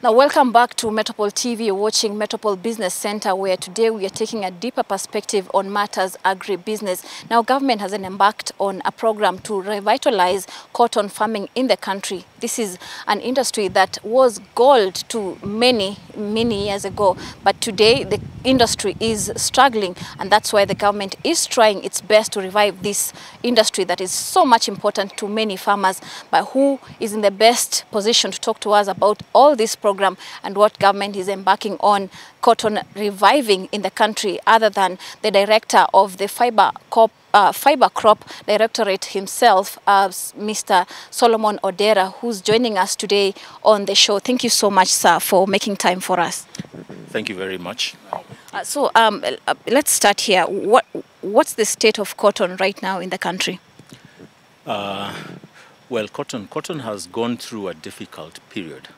Now, welcome back to Metropole TV. You're watching Metropole Business Center, where today we are taking a deeper perspective on matters agribusiness. Now, government has embarked on a program to revitalize cotton farming in the country. This is an industry that was gold to many years ago, but today the industry is struggling, and that's why the government is trying its best to revive this industry that is so much important to many farmers. But who is in the best position to talk to us about all this program and what government is embarking on cotton reviving in the country, other than the director of the fiber crop directorate himself, Mr. Solomon Odera, who's joining us today on the show. Thank you so much, sir, for making time for us. Thank you very much. Let's start here. What's the state of cotton right now in the country? Well, cotton has gone through a difficult period,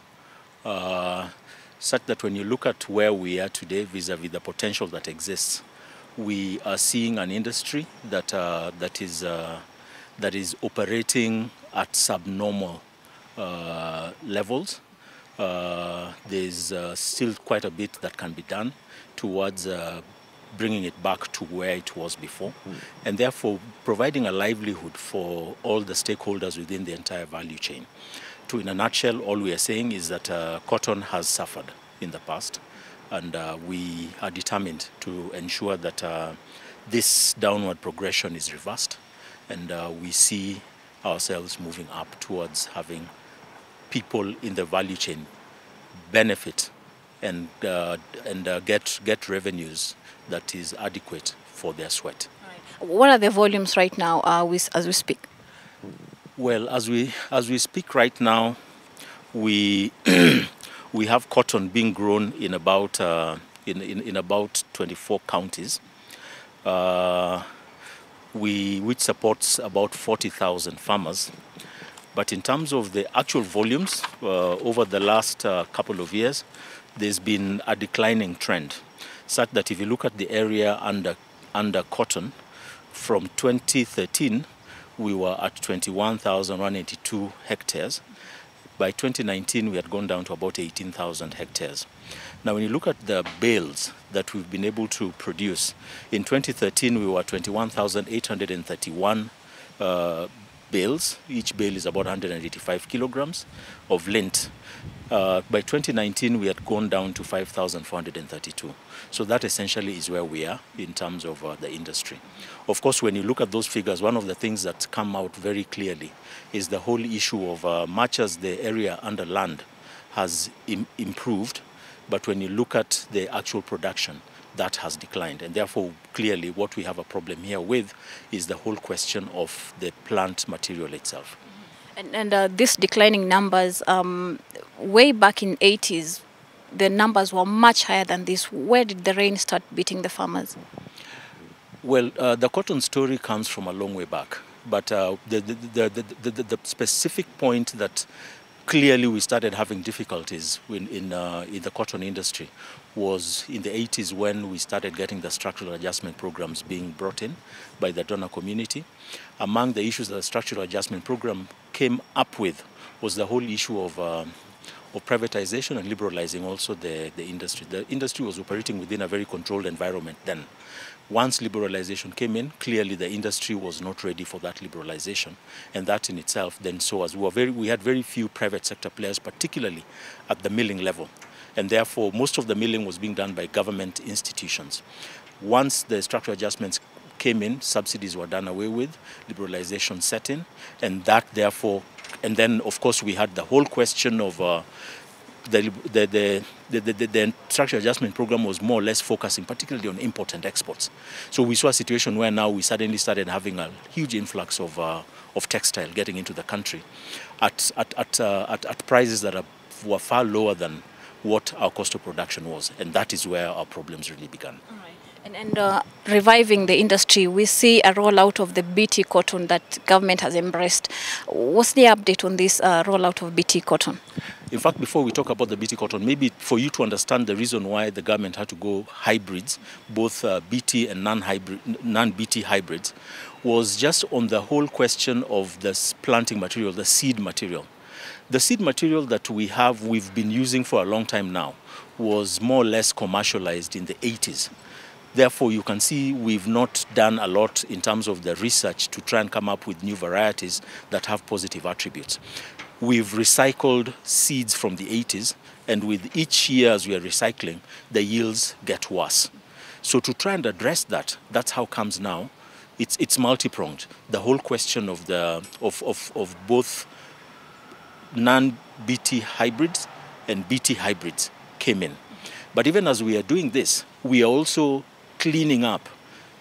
such that when you look at where we are today vis-a-vis the potential that exists, we are seeing an industry that is operating at subnormal levels. There's still quite a bit that can be done towards bringing it back to where it was before, and therefore providing a livelihood for all the stakeholders within the entire value chain. In a nutshell, all we are saying is that cotton has suffered in the past, and we are determined to ensure that this downward progression is reversed, and we see ourselves moving up towards having people in the value chain benefit and get revenues that is adequate for their sweat. Right. What are the volumes right now as we speak? Well, as we speak right now, we we have cotton being grown in about in about 24 counties, which supports about 40,000 farmers. But in terms of the actual volumes, over the last couple of years, there's been a declining trend, such that if you look at the area under cotton, from 2013, we were at 21,182 hectares. By 2019, we had gone down to about 18,000 hectares. Now, when you look at the bales that we've been able to produce, in 2013, we were at 21,831 bales. Each bale is about 185 kilograms of lint. By 2019, we had gone down to 5,432. So that essentially is where we are in terms of the industry. Of course, when you look at those figures, one of the things that come out very clearly is the whole issue of much as the area under land has improved, but when you look at the actual production, that has declined. And therefore, clearly, what we have a problem here with is the whole question of the plant material itself. And these declining numbers, way back in 80s, the numbers were much higher than this. Where did the rain start beating the farmers? Well, the cotton story comes from a long way back. But the specific point that clearly we started having difficulties in the cotton industry was in the 80s, when we started getting the structural adjustment programs being brought in by the donor community. Among the issues that the structural adjustment program came up with was the whole issue of privatization and liberalizing also the industry. The industry was operating within a very controlled environment then. Once liberalization came in, clearly the industry was not ready for that liberalization, and that in itself then saw us. We had very few private sector players, particularly at the milling level, and therefore most of the milling was being done by government institutions. Once the structural adjustments came in, subsidies were done away with, liberalization set in, and that therefore, and then of course we had the whole question of the structural adjustment program was more or less focusing particularly on import and exports. So we saw a situation where now we suddenly started having a huge influx of textile getting into the country at prices that were far lower than what our cost of production was, and that is where our problems really began. All right. And reviving the industry, we see a rollout of the BT cotton that government has embraced. What's the update on this rollout of BT cotton? In fact, before we talk about the BT cotton, maybe for you to understand the reason why the government had to go hybrids, both BT and non-BT hybrids, was just on the whole question of the planting material, the seed material. The seed material that we've been using for a long time now, was more or less commercialized in the 80s. Therefore, you can see we've not done a lot in terms of the research to try and come up with new varieties that have positive attributes. We've recycled seeds from the 80s, and with each year as we are recycling, the yields get worse. So to try and address that, that's how comes now. It's multi-pronged. The whole question of both non-BT hybrids and BT hybrids came in. But even as we are doing this, we are also cleaning up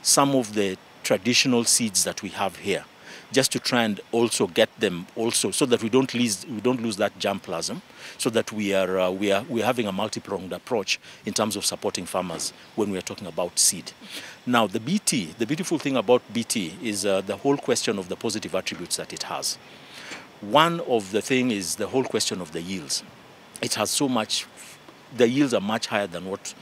some of the traditional seeds that we have here, just to try and also get them also, so that we don't lose that germplasm, so that we are having a multi-pronged approach in terms of supporting farmers when we are talking about seed. Now the BT, the beautiful thing about BT is the whole question of the positive attributes that it has. One of the thing is the whole question of the yields. It has so much, the yields are much higher than what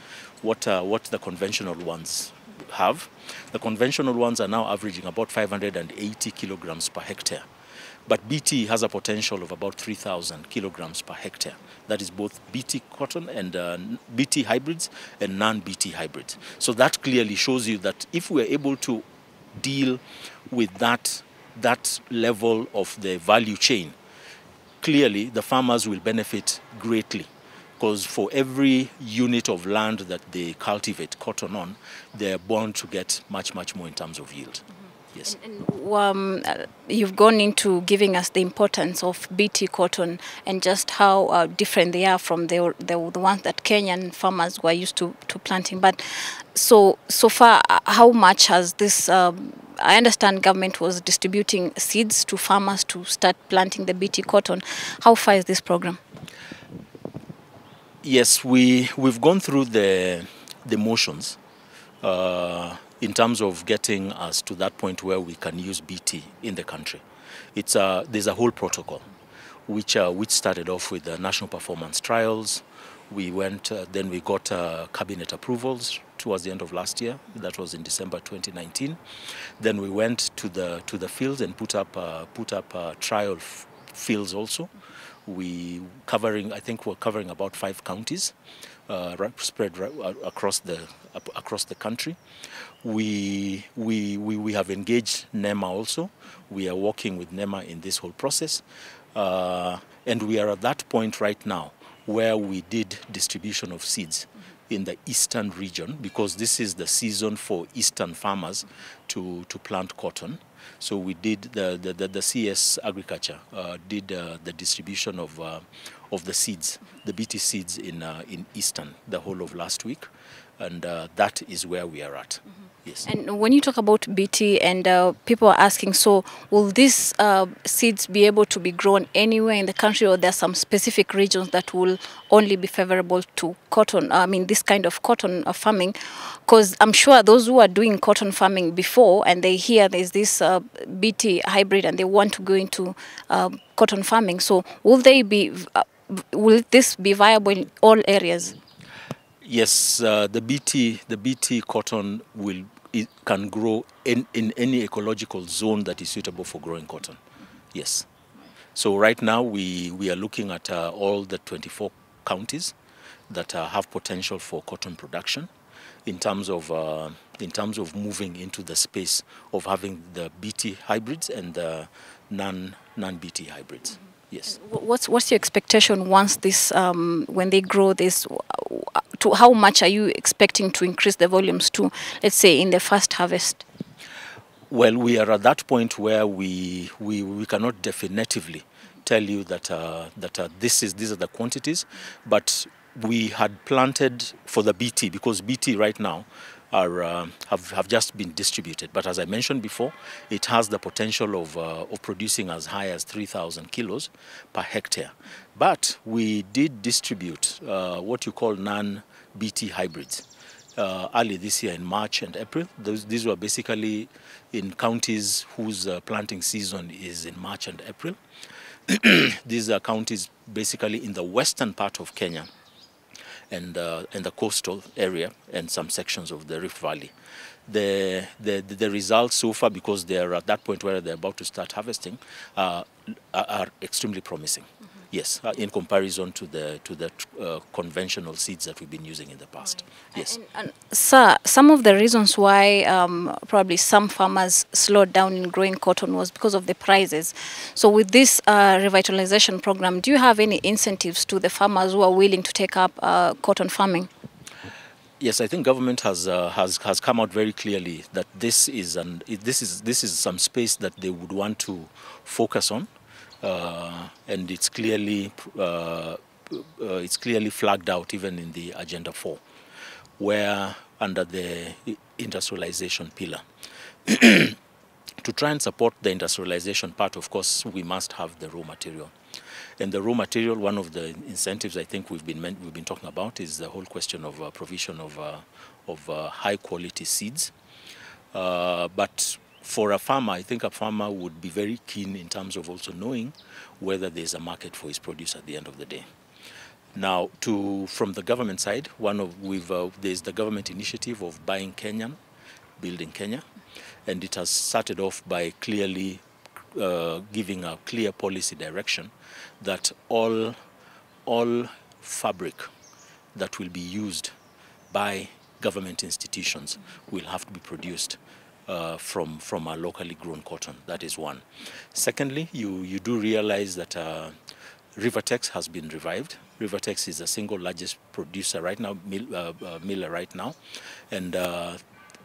the conventional ones have. The conventional ones are now averaging about 580 kilograms per hectare. But BT has a potential of about 3,000 kilograms per hectare. That is both BT cotton and BT hybrids and non-BT hybrids. So that clearly shows you that if we are able to deal with that level of the value chain, clearly the farmers will benefit greatly. Because for every unit of land that they cultivate cotton on, they're bound to get much, much more in terms of yield. Yes. And you've gone into giving us the importance of BT cotton and just how different they are from the ones that Kenyan farmers were used to planting. But so far, how much has this? I understand government was distributing seeds to farmers to start planting the BT cotton. How far is this program? Yes, we've gone through the motions in terms of getting us to that point where we can use BT in the country. There's a whole protocol which started off with the national performance trials. We went, then we got cabinet approvals towards the end of last year. That was in December 2019. Then we went to the fields and put up trial fields also. I think we're covering about 5 counties spread across the country. We have engaged NEMA also. We are working with NEMA in this whole process, and we are at that point right now where we did distribution of seeds in the eastern region, because this is the season for eastern farmers to plant cotton. So we did the CS Agriculture did the distribution of the seeds, the BT seeds in Eastern, the whole of last week, and that is where we are at. Yes. And when you talk about BT and people are asking, so will these seeds be able to be grown anywhere in the country, or there are some specific regions that will only be favorable to cotton? I mean, this kind of cotton farming, because I'm sure those who are doing cotton farming before and they hear there's this BT hybrid and they want to go into cotton farming. So will will this be viable in all areas? Yes, the BT cotton can grow in any ecological zone that is suitable for growing cotton. Yes. So right now we are looking at all the 24 counties that have potential for cotton production, in terms of moving into the space of having the BT hybrids and the non-BT hybrids. Yes. What's your expectation once this when they grow this? To how much are you expecting to increase the volumes to, let's say, in the first harvest? Well, we are at that point where we cannot definitively tell you that these are the quantities, but we had planted for the BT, because BT right now have just been distributed. But as I mentioned before, it has the potential of producing as high as 3,000 kilos per hectare. But we did distribute what you call non-BT hybrids early this year in March and April. These were basically in counties whose planting season is in March and April. These are counties basically in the western part of Kenya and the coastal area and some sections of the Rift Valley. The results so far, because they are at that point where they're about to start harvesting, are extremely promising. Yes, in comparison to the conventional seeds that we've been using in the past. Yes. And sir, some of the reasons why probably some farmers slowed down in growing cotton was because of the prices. So with this revitalization program, do you have any incentives to the farmers who are willing to take up cotton farming? Yes, I think government has come out very clearly that this is some space that they would want to focus on, and it's clearly flagged out even in the Agenda 4, where under the industrialization pillar. To try and support the industrialization part, of course, we must have the raw material. And the raw material, one of the incentives I think we've been talking about is the whole question of provision of high quality seeds. But for a farmer, I think a farmer would be very keen in terms of also knowing whether there's a market for his produce at the end of the day. Now, from the government side, there's the government initiative of buying Kenyan, building Kenya, and it has started off by clearly giving a clear policy direction that all fabric that will be used by government institutions will have to be produced from a locally grown cotton. That is one. Secondly, you do realize that Rivertex has been revived. Rivertex is the single largest producer right now, miller right now, and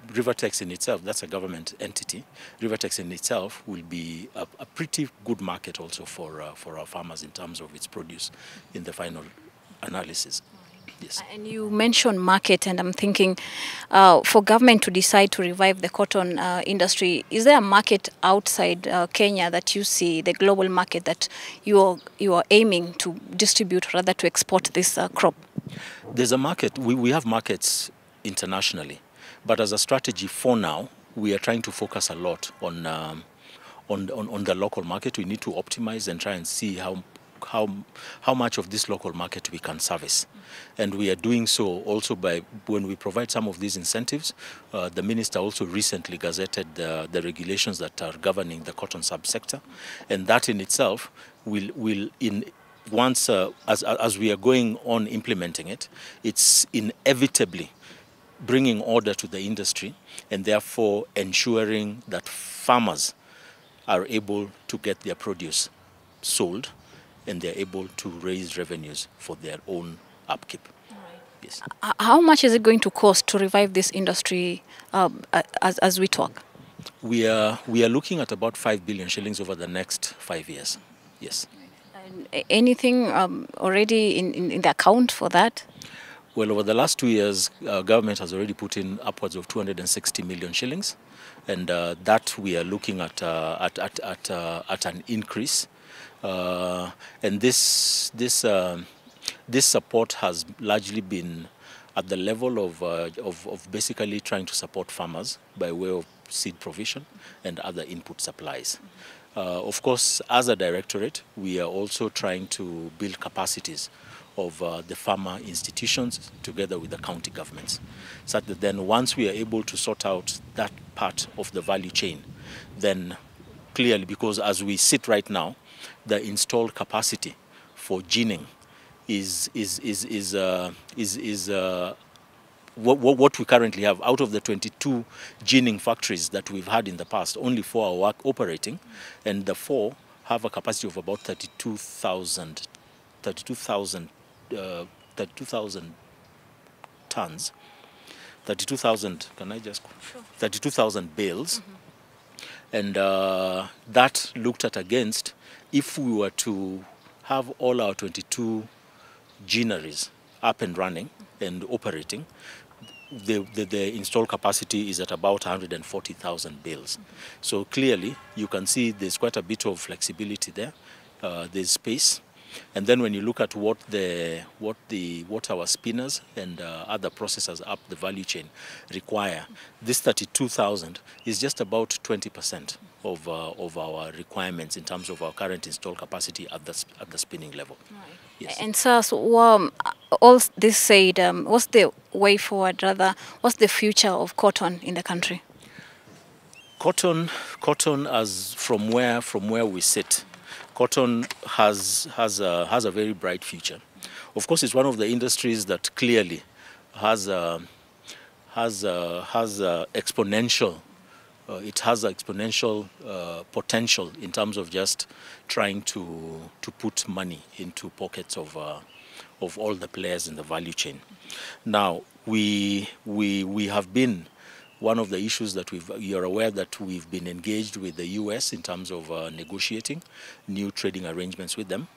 Rivertex in itself, that's a government entity. Rivertex in itself will be a pretty good market also for our farmers in terms of its produce in the final analysis. Yes. And you mentioned market, and I'm thinking for government to decide to revive the cotton industry, is there a market outside Kenya that you see, the global market that you are aiming to distribute, rather to export this crop? There's a market. We have markets internationally. But as a strategy for now, we are trying to focus a lot on the local market. We need to optimize and try and see how much of this local market we can service. And we are doing so also by, when we provide some of these incentives, the minister also recently gazetted the regulations that are governing the cotton subsector. And that in itself will once, as we are going on implementing it, it's inevitably bringing order to the industry and therefore ensuring that farmers are able to get their produce sold and they're able to raise revenues for their own upkeep. Right. Yes. How much is it going to cost to revive this industry as we talk? We are looking at about 5 billion shillings over the next 5 years. Yes. And anything already in the account for that? Well, over the last 2 years, government has already put in upwards of 260 million shillings, and that we are looking at an increase. And this support has largely been at the level of basically trying to support farmers by way of seed provision and other input supplies. Of course, as a directorate, we are also trying to build capacities of the farmer institutions together with the county governments, so that then once we are able to sort out that part of the value chain, then clearly, because as we sit right now, the installed capacity for ginning is what we currently have. Out of the 22 ginning factories that we've had in the past, only 4 are operating, and the 4 have a capacity of about 32,000 tons, 32,000, can I just, sure. 32,000 bales. And that looked at against, if we were to have all our 22 ginneries up and running and operating, the installed capacity is at about 140,000 bales. So clearly, you can see there's quite a bit of flexibility there. There's space. And then when you look at what our spinners and other processors up the value chain require, this 32,000 is just about 20% of our requirements in terms of our current installed capacity at the spinning level. Right. Yes. And so all this said, what's the way forward? Rather, what's the future of cotton in the country? Cotton, as from where we sit, cotton has a very bright future. Of course, it's one of the industries that clearly has exponential. It has exponential potential in terms of just trying to put money into pockets of all the players in the value chain. Now, we have been one of the issues that you're aware that we've been engaged with the US in terms of negotiating new trading arrangements with them.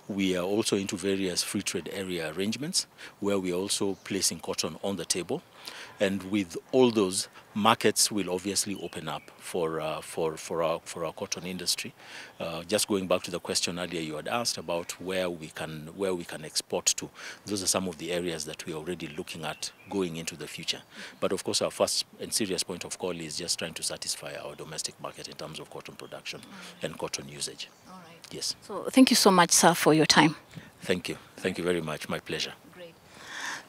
We are also into various free trade area arrangements where we are also placing cotton on the table. And with all those, markets will obviously open up for our cotton industry. Just going back to the question earlier you had asked about where we can export to, those are some of the areas that we are already looking at going into the future. But of course, our first and serious point of call is just trying to satisfy our domestic market in terms of cotton production and cotton usage. All right. Yes. So thank you so much, sir, for your time. Thank you. Thank you very much. My pleasure.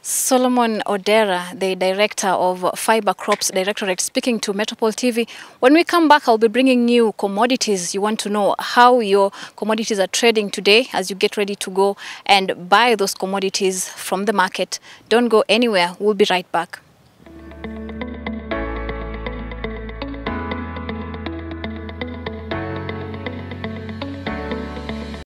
Solomon Odera, the Director of Fiber Crops Directorate, speaking to Metropole TV. When we come back, I'll be bringing you commodities. You want to know how your commodities are trading today as you get ready to go and buy those commodities from the market. Don't go anywhere. We'll be right back.